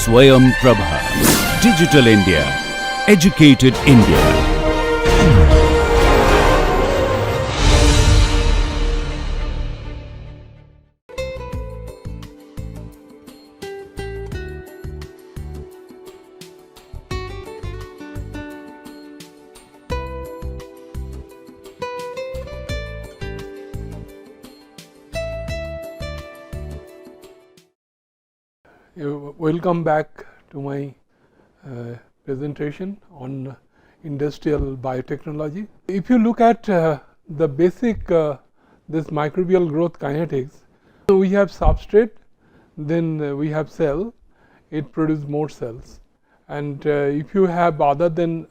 Swayam Prabha. Digital India. Educated India. Welcome back to my presentation on industrial biotechnology. If you look at the basic this microbial growth kinetics, so we have substrate, then we have cell, it produces more cells, and if you have other than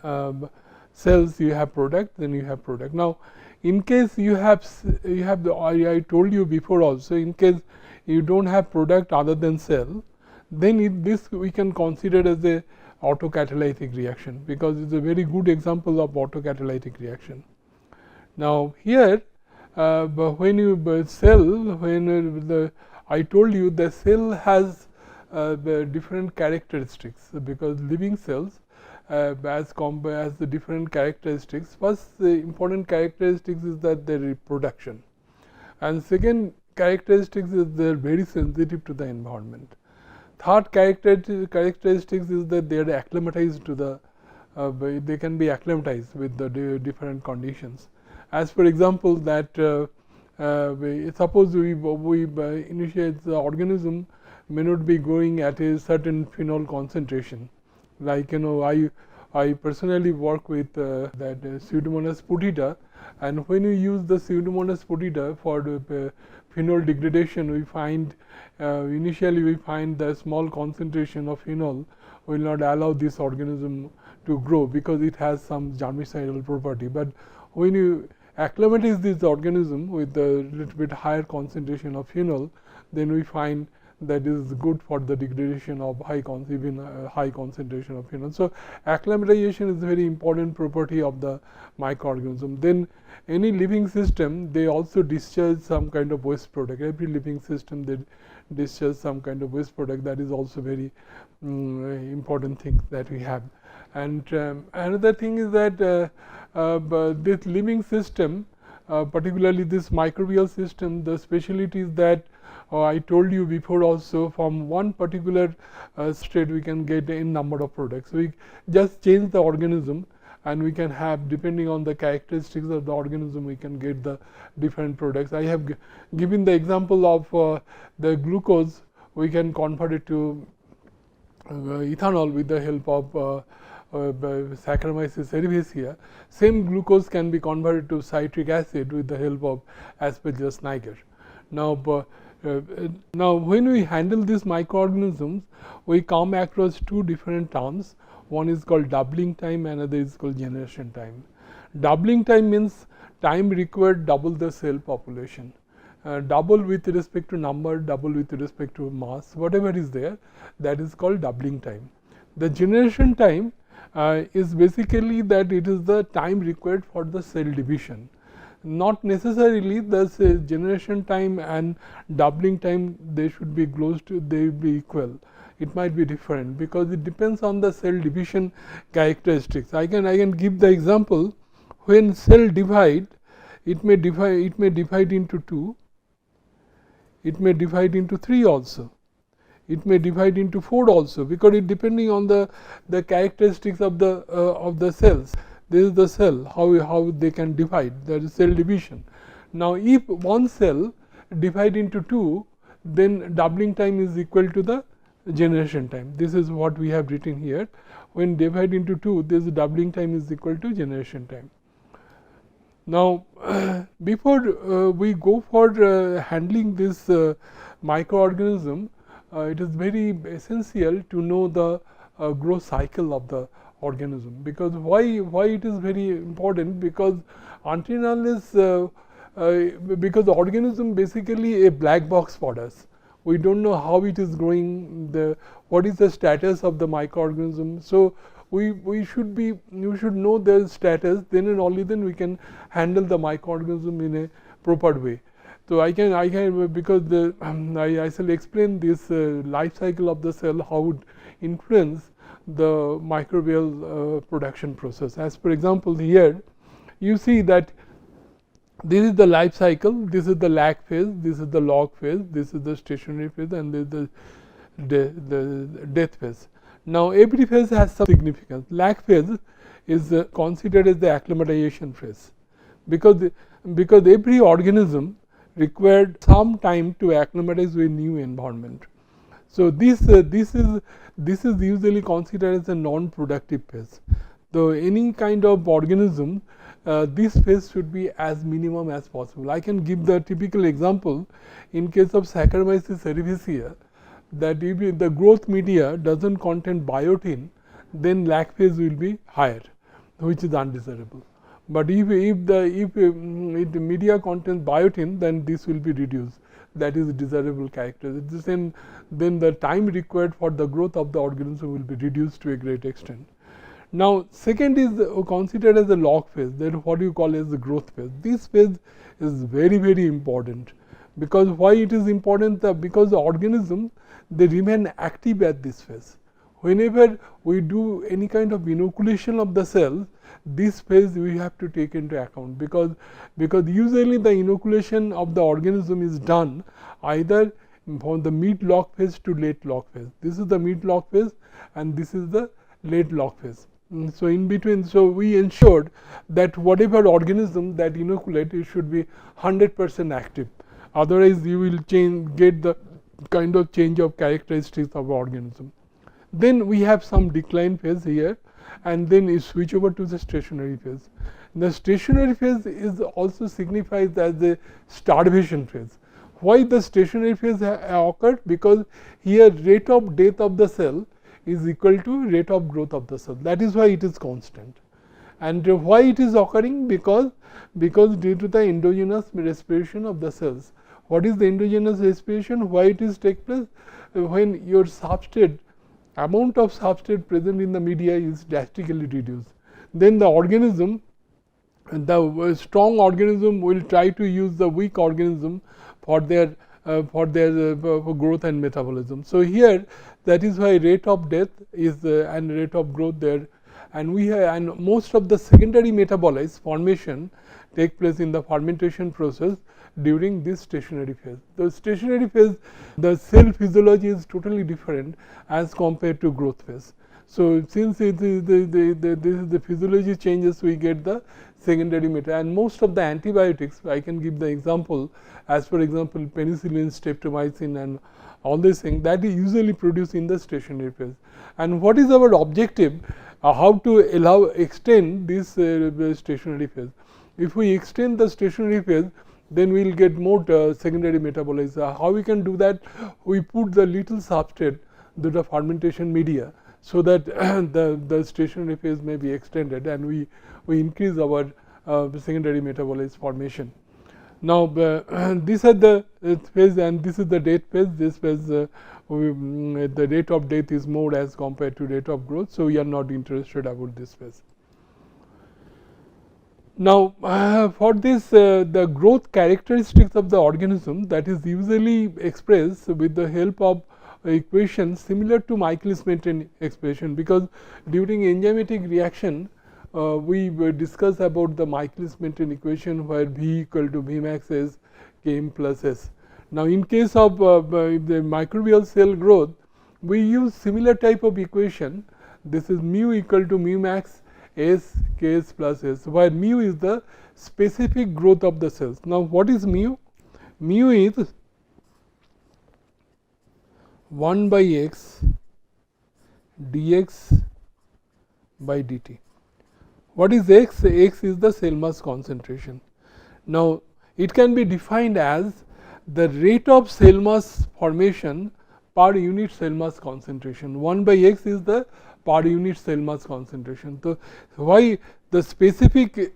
cells, you have product, then you have product. Now, in case you have the I told you before also, in case you don't have product other than cell, then this we can consider as a autocatalytic reaction, because it is a very good example of autocatalytic reaction. Now, here when you cell, when I told you the cell has the different characteristics, because living cells as the different characteristics. First, the important characteristics is that their reproduction, and second characteristics is they are very sensitive to the environment. Third characteristics is that they are acclimatized to the they can be acclimatized with the different conditions. As for example, that suppose we initiate the organism may not be growing at a certain phenol concentration, like I personally work with that Pseudomonas putida, and when you use the Pseudomonas putida for the phenol degradation, we find initially we find the small concentration of phenol will not allow this organism to grow, because it has some germicidal property. But when you acclimatize this organism with a little bit higher concentration of phenol, then we find that is good for the degradation of high concentration of phenol. So, acclimatization is a very important property of the microorganism. Then any living system, they also discharge some kind of waste product. Every living system, they discharge some kind of waste product. That is also very important thing that we have. And another thing is that this living system, particularly this microbial system, the specialty is that I told you before also, from one particular state we can get n number of products. We just change the organism, and we can have, depending on the characteristics of the organism, we can get the different products. I have given the example of the glucose. We can convert it to ethanol with the help of Saccharomyces cerevisiae. Same glucose can be converted to citric acid with the help of Aspergillus niger. Now, when we handle these microorganisms, we come across two different terms. One is called doubling time, another is called generation time. Doubling time means time required double the cell population, double with respect to number, double with respect to mass, whatever is there, that is called doubling time. The generation time is basically that it is the time required for the cell division. Not necessarily the generation time and doubling time, they should be close to, they will be equal. It might be different, because it depends on the cell division characteristics. I can give the example. When cell divide, it may divide into 2, it may divide into 3 also, it may divide into 4 also, because it depending on the characteristics of the cells. This is the cell, how they can divide, that is cell division. Now, if one cell divide into 2, then doubling time is equal to the generation time. This is what we have written here. When divide into 2, this doubling time is equal to generation time. Now, before we go for handling this microorganism, it is very essential to know the growth cycle of the organism. Because why it is very important? Because until unless because the organism basically a black box for us. We don't know how it is growing, what is the status of the microorganism. So, we should know their status, then and only then we can handle the microorganism in a proper way. So, I can because I shall explain this life cycle of the cell, how it influence the microbial production process. As for example, here you see that this is the life cycle, this is the lag phase, this is the log phase, this is the stationary phase, and this is the death phase. Now, every phase has some significance. Lag phase is considered as the acclimatization phase, because every organism required some time to acclimatize with new environment. So, this is usually considered as a non-productive phase. So, any kind of organism, this phase should be as minimum as possible. I can give the typical example in case of Saccharomyces cerevisiae, that if the growth media does not contain biotin, then lag phase will be higher, which is undesirable. But if the media contains biotin, then this will be reduced, that is desirable character. Then the time required for the growth of the organism will be reduced to a great extent. Now, second is considered as the log phase, that what you call as the growth phase. This phase is very, very important, because why it is important? Because the organism, they remain active at this phase. Whenever we do any kind of inoculation of the cells, this phase we have to take into account, because usually the inoculation of the organism is done either from the mid log phase to late log phase. This is the mid log phase and this is the late log phase. So, in between, so we ensured that whatever organism that inoculate, it should be 100% active, otherwise you will get the kind of change of characteristics of organism. Then we have some decline phase here, and then you switch over to the stationary phase. The stationary phase is also signified as the starvation phase. Why the stationary phase occurred? Because here rate of death of the cell is equal to rate of growth of the cell. That is why it is constant. And why it is occurring? Because due to the endogenous respiration of the cells. What is the endogenous respiration? Why it is take place? When your substrate, amount of substrate present in the media is drastically reduced, then the organism, the strong organism will try to use the weak organism for their growth and metabolism. So, here that is why rate of death is and rate of growth there, and and most of the secondary metabolites formation take place in the fermentation process during this stationary phase. The stationary phase, the cell physiology is totally different as compared to growth phase. So, since it is the physiology changes, we get the secondary meta, and most of the antibiotics, I can give the example, as for example penicillin, streptomycin, and all these things, that is usually produced in the stationary phase. And what is our objective? How to extend this stationary phase? If we extend the stationary phase, then we will get more secondary metabolites. How we can do that? We put the little substrate to the fermentation media, so that the stationary phase may be extended, and we increase our secondary metabolites formation. Now, these are the phase, and this is the death phase. This phase, the rate of death is more as compared to rate of growth. So, we are not interested about this phase. Now, for this the growth characteristics of the organism, that is usually expressed with the help of equation similar to Michaelis-Menten expression, because during enzymatic reaction we discussed about the Michaelis-Menten equation, where V equal to V max S Km plus S. Now, in case of the microbial cell growth, we use similar type of equation. This is mu equal to mu max S Ks plus S, where mu is the specific growth of the cells. Now, what is mu? Mu is 1 by x dx by dt. What is x? X is the cell mass concentration. Now, it can be defined as the rate of cell mass formation per unit cell mass concentration. 1 by x is the per unit cell mass concentration. So, why the specific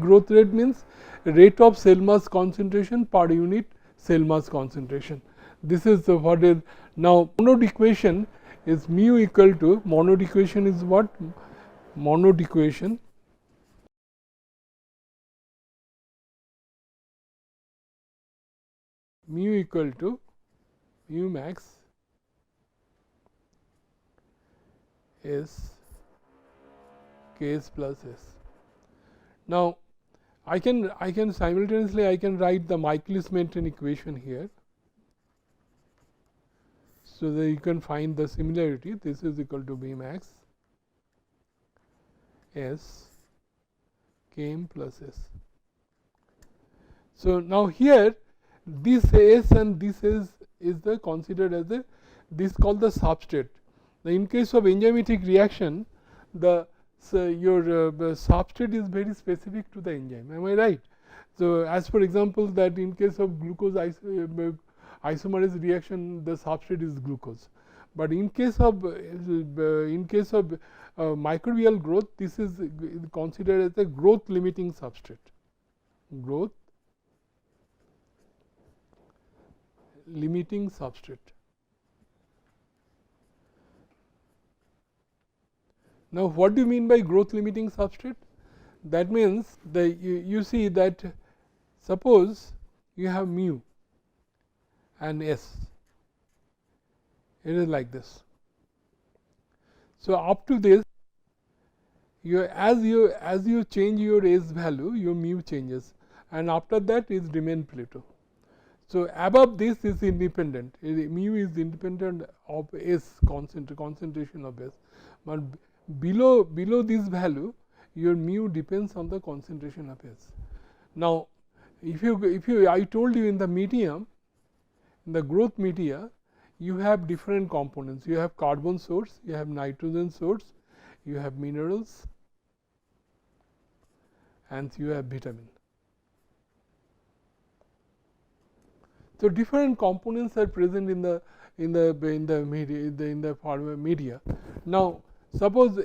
growth rate means rate of cell mass concentration per unit cell mass concentration. This is what is now Monod equation is mu equal to, Monod equation is what? Monod equation mu equal to mu max S Ks plus S. Now, I can simultaneously I can write the Michaelis-Menten equation here. So that you can find the similarity. This is equal to B max S Km plus S. So now here this S and this is the considered as a this called the substrate. Now in case of enzymatic reaction, the your substrate is very specific to the enzyme. Am I right? So as for example, that in case of glucose isomerase reaction, the substrate is glucose. But in case of microbial growth, this is considered as a growth limiting substrate. Growth limiting substrate. Now, what do you mean by growth limiting substrate? That means you see that suppose you have mu and S, it is like this. So, up to this as you change your S value, your mu changes, and after that is remain plateau. So, above this is independent, mu is independent of S concentration of S, but below this value your mu depends on the concentration of S. Now, if you I told you in the medium, in the growth media, you have different components. You have carbon source, you have nitrogen source, you have minerals, and you have vitamin. So, different components are present in the media. Now, suppose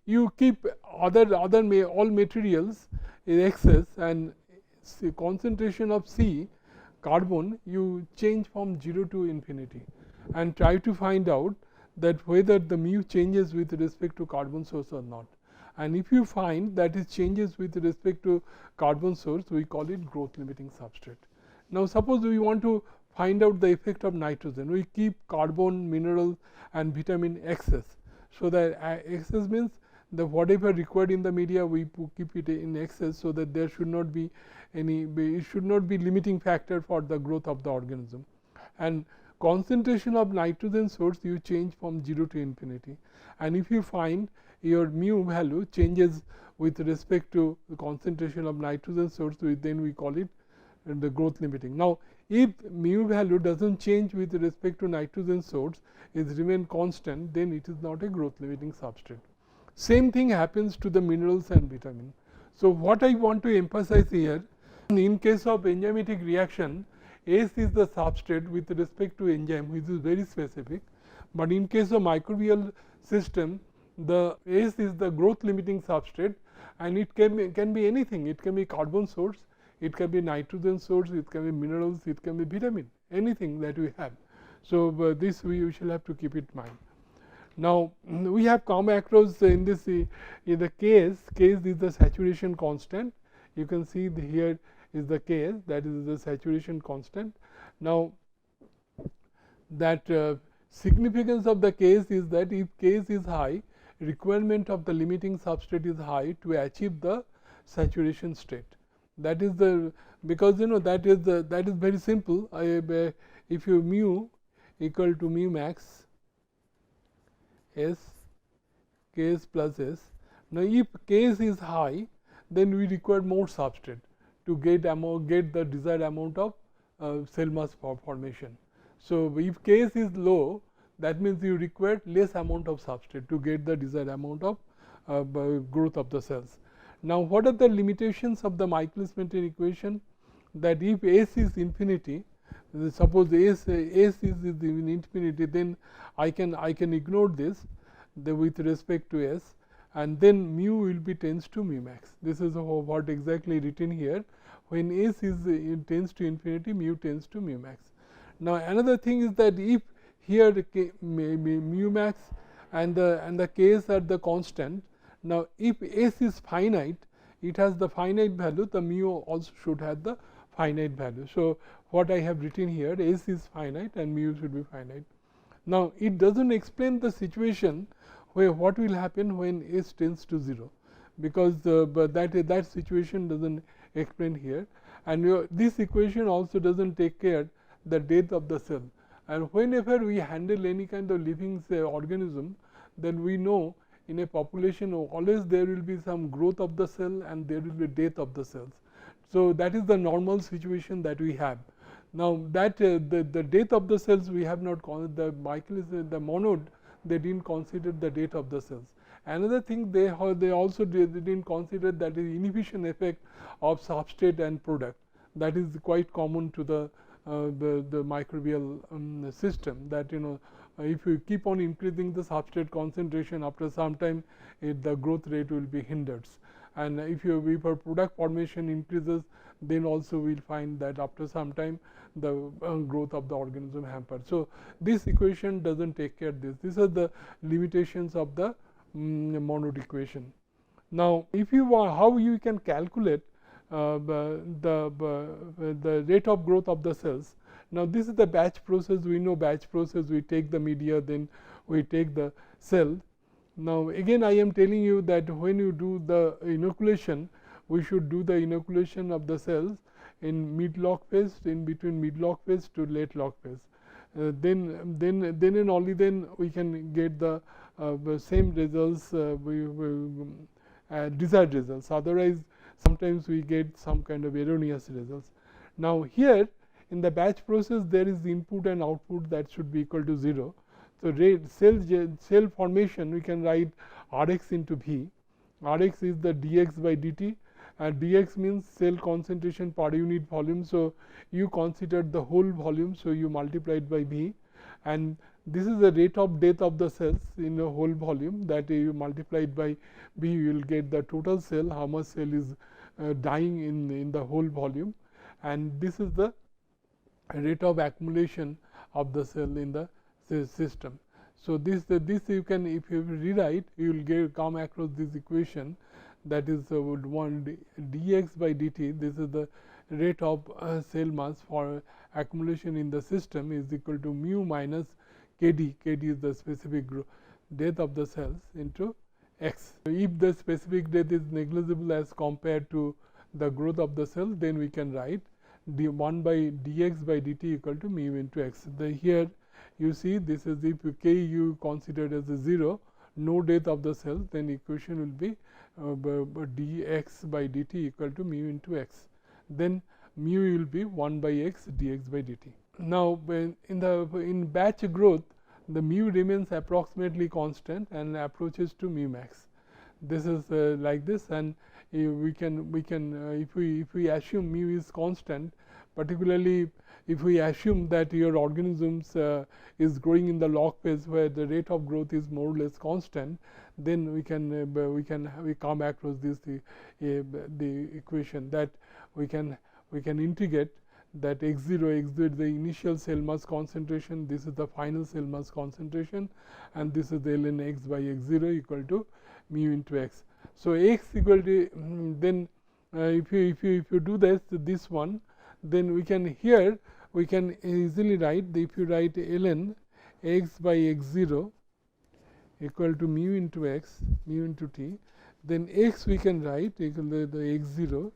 you keep all materials in excess, and concentration of C carbon you change from 0 to infinity, and try to find out that whether the mu changes with respect to carbon source or not. And if you find that it changes with respect to carbon source, we call it growth limiting substrate. Now, suppose we want to find out the effect of nitrogen, we keep carbon, mineral and vitamin excess. So, that excess means the whatever required in the media, we keep it in excess, so that there should not be it should not be limiting factor for the growth of the organism. And concentration of nitrogen source you change from 0 to infinity, and if you find your mu value changes with respect to the concentration of nitrogen source, then we call it the growth limiting. Now, if mu value does not change with respect to nitrogen source, it remain constant, then it is not a growth limiting substrate. Same thing happens to the minerals and vitamin. So, what I want to emphasize here, in case of enzymatic reaction, S is the substrate with respect to enzyme, which is very specific, but in case of microbial system, the S is the growth limiting substrate, and it can be anything. It can be carbon source, it can be nitrogen source, it can be minerals, it can be vitamin, anything that we have. So, this we shall have to keep it in mind. Now, we have come across in this in the Ks is the saturation constant. You can see here is the Ks, that is the saturation constant. Now, that significance of the Ks is that if Ks is high, requirement of the limiting substrate is high to achieve the saturation state. That is the, because that is very simple. If you mu equal to mu max S Ks plus S. Now, if Ks is high, then we require more substrate to get the desired amount of cell mass formation. So, if Ks is low, that means you require less amount of substrate to get the desired amount of growth of the cells. Now, what are the limitations of the Michaelis-Menten equation? That if S is infinity, suppose S is in infinity, then I can ignore this with respect to S, and then mu will be tends to mu max. This is what exactly written here. When S is tends to infinity, mu tends to mu max. Now, another thing is that if here the mu max and the Ks are the constant. Now, if S is finite, it has the finite value, the mu also should have the finite value. So, what I have written here, S is finite and mu should be finite. Now, it does not explain the situation where what will happen when S tends to 0, because but that situation does not explain here, and this equation also does not take care the death of the cell. And whenever we handle any kind of living organism, then we know in a population always there will be some growth of the cell and there will be death of the cells. So, that is the normal situation that we have. Now, that the death of the cells we have not the the monod, they did not consider the death of the cells. Another thing they also did not consider, that is inhibition effect of substrate and product. That is quite common to the microbial system, that if you keep on increasing the substrate concentration, after some time the growth rate will be hindered, and if your product formation increases, then also we will find that after some time the growth of the organism hampered. So, this equation does not take care of this. These are the limitations of the monod equation. Now, if you want, how you can calculate the rate of growth of the cells. Now, this is the batch process. We know batch process, we take the media, then we take the cell. Now, again I am telling you that when you do the inoculation, we should do the inoculation of the cells in mid log phase, in between mid log phase to late log phase. Then and only then we can get the same results, desired results. Otherwise, sometimes we get some kind of erroneous results. Now, here in the batch process, there is the input and output that should be equal to 0. So, cell formation, we can write Rx into V. Rx is the dx by dt, and dx means cell concentration per unit volume. So, you considered the whole volume, so you multiply it by V, and this is the rate of death of the cells in the whole volume, that you multiply it by V, you will get the total cell, how much cell is dying in the whole volume, and this is the rate of accumulation of the cell in the system. So, this you can, if you rewrite, you will come across this equation, that is one dx by dt. This is the rate of cell mass for accumulation in the system, is equal to mu minus kd. Kd is the specific death of the cells into x. If the specific death is negligible as compared to the growth of the cell, then we can write 1 by dx by dt equal to mu into x. Here you see, this is if k you considered as a 0, no death of the cell, then equation will be dx by dt equal to mu into x. Then mu will be 1 by x dx by dt. Now, in batch growth, the mu remains approximately constant and approaches to mu max. This is like this, and we can if we assume mu is constant, particularly if we assume that your organisms is growing in the log phase where the rate of growth is more or less constant, then we come across this the equation that we can integrate that x0 the initial cell mass concentration, this is the final cell mass concentration, and this is the ln x by x0 equal to mu into x. So, x equal to then if you do this one, then we can easily write, if you write ln x by x0 equal to mu into x, mu into t, then x we can write equal to the x0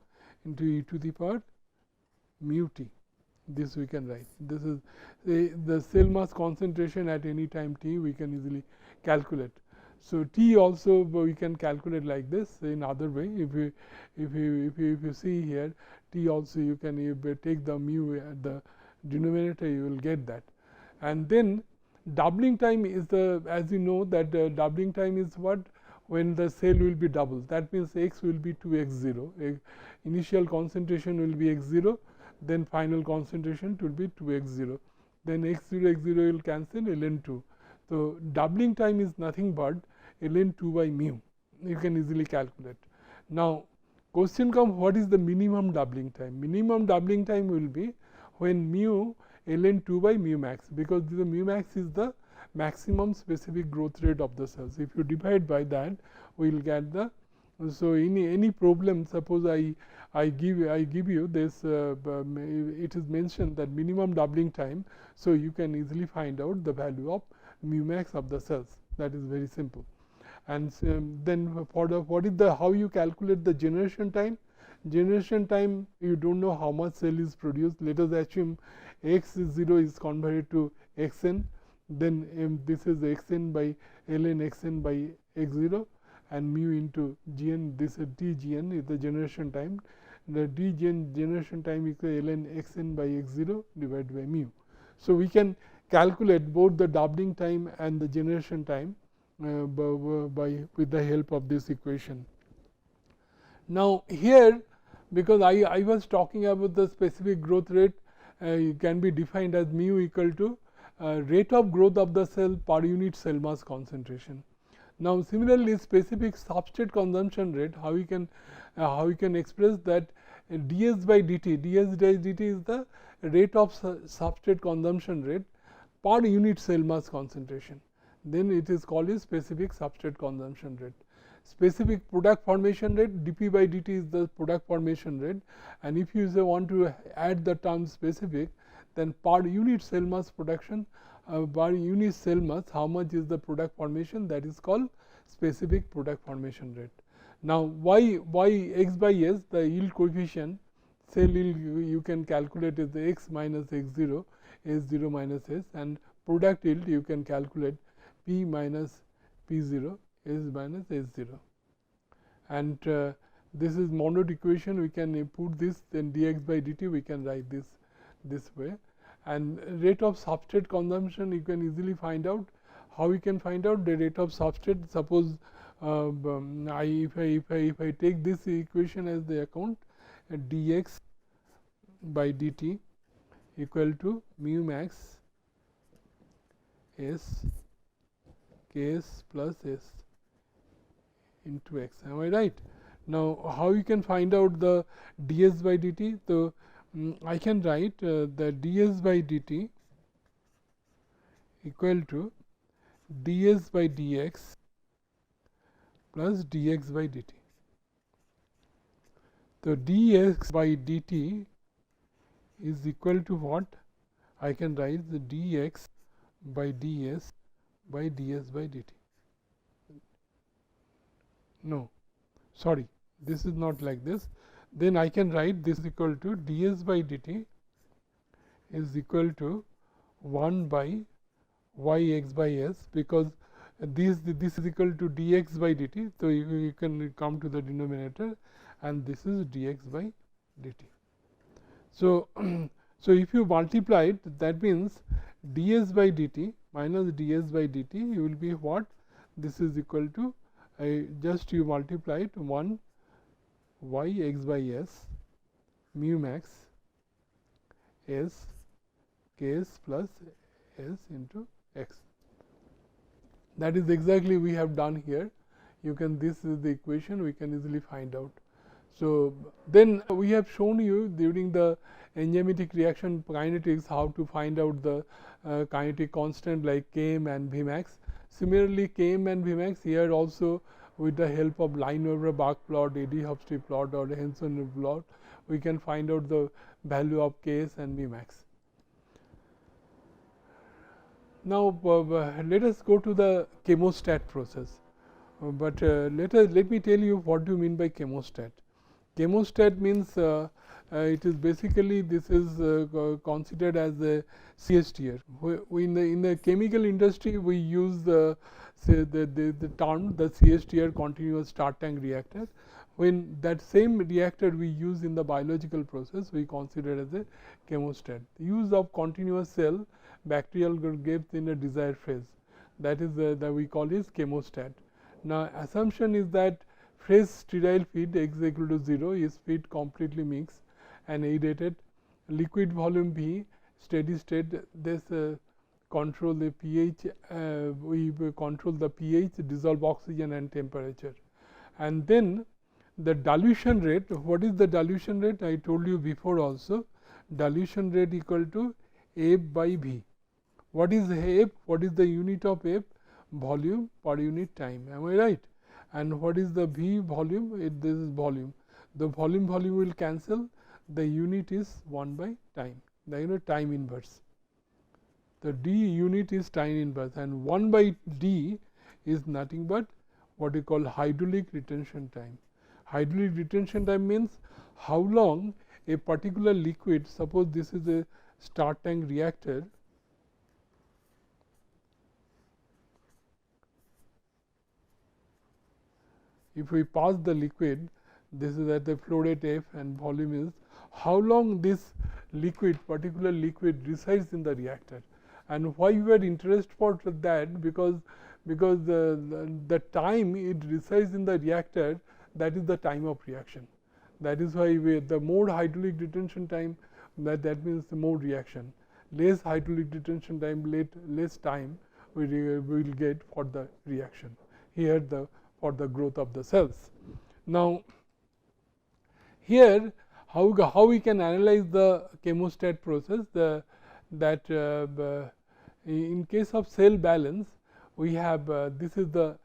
into e to the power mu t. This we can write. This is the cell mass concentration at any time t, we can easily calculate. So, t also we can calculate like this in other way. If you see here, t also you can take the mu at the denominator, you will get that. And then doubling time is as you know that doubling time is what, when the cell will be doubled. That means x will be 2x0. Initial concentration will be x0, then final concentration will be 2x0. Then x0 will cancel, ln 2. So, doubling time is nothing but ln 2 by mu. You can easily calculate. Now, question comes, what is the minimum doubling time? Minimum doubling time will be when mu ln 2 by mu max, because the mu max is the maximum specific growth rate of the cells. If you divide by that, we will get the So, in any problem, suppose I give you this, it is mentioned that minimum doubling time. So, you can easily find out the value of mu max of the cells. That is very simple. And then for the what is the how you calculate the generation time? Generation time, you don't know how much cell is produced. Let us assume x0 is converted to xn, then this is xn by ln xn by x0, and mu into gn, this is dgn is the generation time. The dgn generation time equal ln xn by x0 divided by mu. So, we can calculate both the doubling time and the generation time with the help of this equation. Now, here, because I was talking about the specific growth rate, can be defined as mu equal to rate of growth of the cell per unit cell mass concentration. Now, similarly, specific substrate consumption rate, how we can express that ds by dt. ds by dt is the rate of substrate consumption rate per unit cell mass concentration. Then it is called as specific substrate consumption rate. Specific product formation rate, dp by dt is the product formation rate, and if you want to add the term specific, then per unit cell mass production, per unit cell mass, how much is the product formation, that is called specific product formation rate. Now, y x by s, the yield coefficient, cell yield you can calculate is the x minus x0, s0 minus s, and product yield you can calculate p minus p0, s minus s0. And this is Monod equation, we can put this, then dx by dt we can write this way. And rate of substrate consumption you can easily find out. How we can find out the rate of substrate? Suppose if I take this equation as the account, dx by dt equal to mu max s ks plus s into x. Am I right? Now, how you can find out the ds by dt? So, I can write the ds by dt equal to ds by dx plus dx by dt. So, dx by dt is equal to what? I can write the dx by ds by ds by dt. No, sorry, this is not like this. Then I can write this equal to ds by dt is equal to 1 by yx by s, because this is equal to dx by dt. So, you can come to the denominator, and this is dx by dt. So, so if you multiply it, that means ds by dt minus ds by dt, you will be what? This is equal to just you multiply it 1 y x by s mu max s ks plus s into x. That is exactly we have done here. You can, this is the equation, we can easily find out. So, then we have shown you during the enzymatic reaction kinetics how to find out the kinetic constant like Km and Vmax. Similarly, Km and Vmax here also, with the help of Lineweaver-Bach plot, Adie-Hofstee plot, or Henson plot, we can find out the value of Ks and Vmax. Now, let us go to the chemostat process. But let me tell you what do you mean by chemostat. Chemostat means it is basically, this is considered as a CSTR. In the chemical industry, we use the term the CSTR, continuous start tank reactor. When that same reactor we use in the biological process, we consider as a chemostat. Use of continuous cell bacterial growth in a desired phase, that is that we call is chemostat. Now, assumption is that fresh sterile feed x equal to 0 is feed completely mixed and aerated, liquid volume V, steady state, this control the pH, we control the pH, dissolve oxygen and temperature. And then the dilution rate, what is the dilution rate? I told you before also, dilution rate equal to F by V. What is F? What is the unit of F? Volume per unit time. Am I right? and what is the V volume? This is volume. The volume will cancel. The unit is 1 by time. The time inverse. The d unit is time inverse, and 1 by d is nothing but what we call hydraulic retention time. Hydraulic retention time means how long a particular liquid, suppose this is a start tank reactor, if we pass the liquid, this is at the flow rate F and volume is how long this liquid, particular liquid resides in the reactor. And why we are interested for that? Because the time it resides in the reactor, that is the time of reaction. That is why the more hydraulic detention time, that means the more reaction. Less hydraulic detention time, less time we will get for the reaction. Here for the growth of the cells. Now, here how we can analyze the chemostat process, in case of cell balance, we have this is the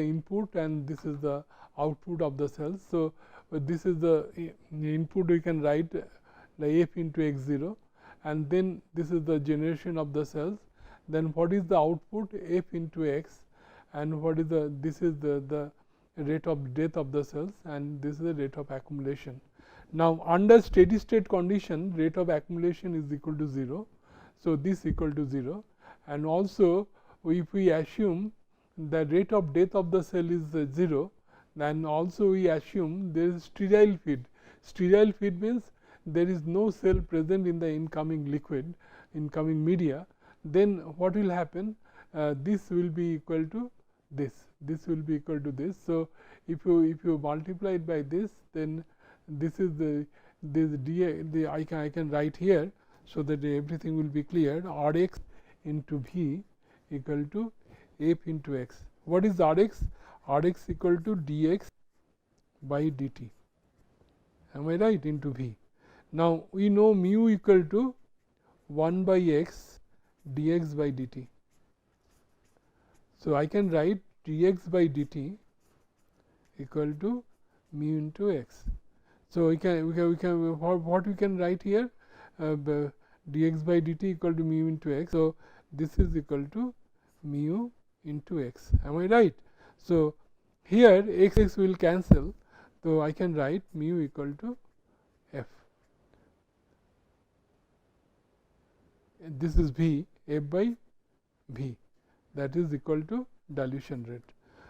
input and this is the output of the cells. So, this is the input, we can write the F into x0, and then this is the generation of the cells. Then what is the output? F into x, and what is this is the rate of death of the cells, and this is the rate of accumulation. Now, under steady state condition, rate of accumulation is equal to 0. So, this equal to 0, and also if we assume the rate of death of the cell is 0, then also we assume there is sterile feed. Sterile feed means there is no cell present in the incoming liquid, incoming media. Then what will happen? This will be equal to this. This will be equal to this. So, if you multiply it by this, then this is I can write here, so that everything will be clear. Rx into V equal to F into x. What is Rx? Rx equal to dx by dt. Am I right? Into V. Now, we know mu equal to 1 by x dx by dt. So, I can write dx by dt equal to mu into x. So, we can what we can write here? Dx by dt equal to mu into x. So, this is equal to mu into x. Am I right? So, here x will cancel. So, I can write mu equal to f. This is V, f by V, that is equal to dilution rate.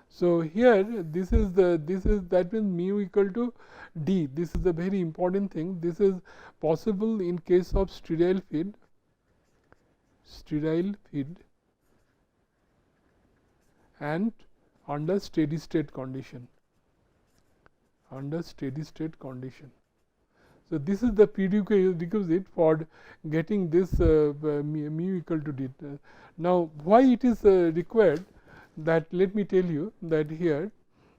So, here that means mu equal to d. This is a very important thing. This is possible in case of sterile feed and under steady state condition. So, this is the prerequisite for getting this mu equal to d. Now, why it is required? That let me tell you that here,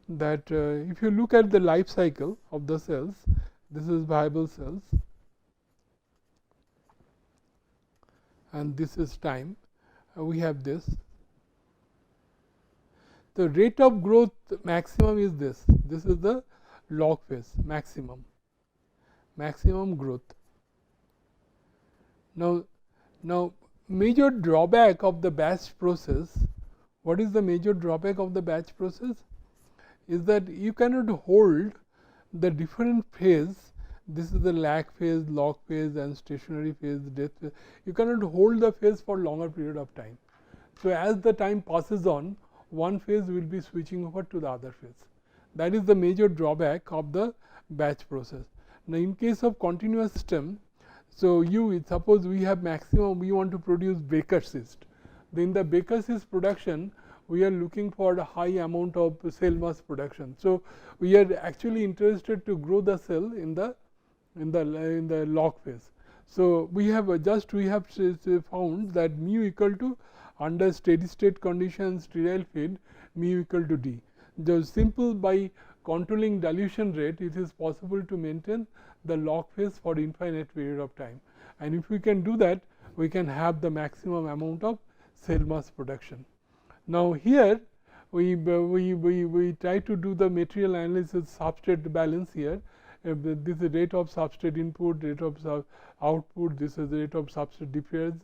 that if you look at the life cycle of the cells, this is viable cells and this is time. We have this. The rate of growth maximum is this. This is the log phase maximum growth. Now, major drawback of the batch process. What is the major drawback of the batch process? Is that you cannot hold the different phase. This is the lag phase, log phase and stationary phase, death phase. You cannot hold the phase for longer period of time. So, as the time passes on, one phase will be switching over to the other phase. That is the major drawback of the batch process. Now, in case of continuous system, so suppose we have maximum, we want to produce Baker cyst. In the Baker cyst production, we are looking for a high amount of cell mass production. So, we are actually interested to grow the cell in the log phase. So, we have found that mu equal to under steady state conditions sterile feed, mu equal to d. Just simple by controlling dilution rate, it is possible to maintain the log phase for infinite period of time. And if we can do that, we can have the maximum amount of cell mass production. Now, here we try to do the material analysis substrate balance here. This is rate of substrate input, rate of output, this is the rate of substrate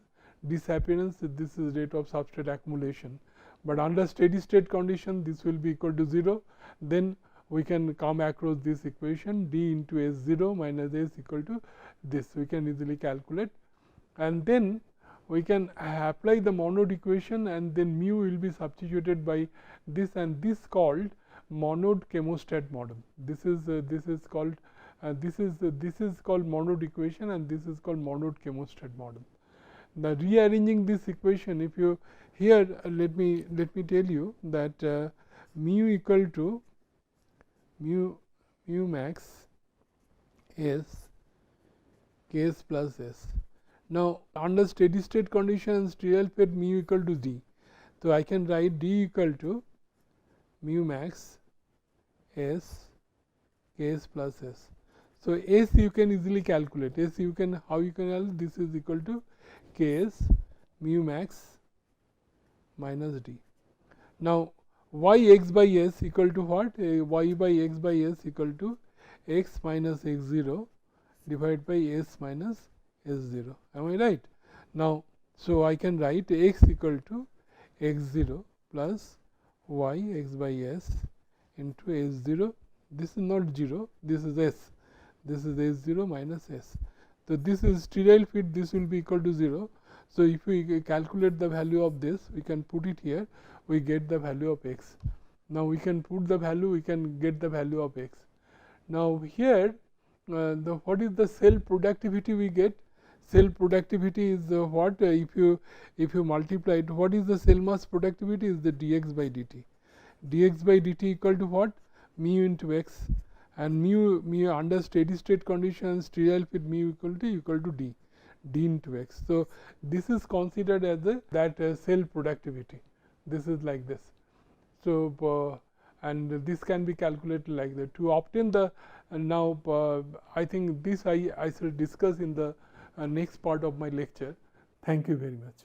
disappearance, this is rate of substrate accumulation. But under steady state condition, this will be equal to 0. Then we can come across this equation, d into S0 minus S equal to this. We can easily calculate, and then we can apply the Monod equation, and then mu will be substituted by this, and this called Monod chemostat model. This is called Monod equation, and this is called Monod chemostat model. Now, rearranging this equation, if you here let me tell you that mu equal to mu max S Ks plus S. Now, under steady state conditions, sterile fate mu equal to d. So, I can write d equal to mu max S Ks plus S. So, S you can easily calculate. S you can, how you can calculate? This is equal to Ks mu max minus d. Now, y x by s equal to what? Y by x by s equal to x minus x0 divided by s minus s0. Am I right? Now, so I can write x equal to x0 plus y x by s into s0. This is not 0, this is s. This is s0 minus s. So, this is sterile fit, this will be equal to 0. So, if we calculate the value of this, we can put it here, we get the value of x. Now, we can put the value, we can get the value of x. Now, here what is the cell productivity we get? Cell productivity is what? If you multiply it, what is the cell mass productivity? Is the dx by dt. Dx by dt equal to what? Mu into x, and mu under steady state conditions, sterile fit mu equal to d into x. So, this is considered as that cell productivity. This is like this. So, and this can be calculated like that. To obtain the now, I think this I shall discuss in the next part of my lecture. Thank you very much.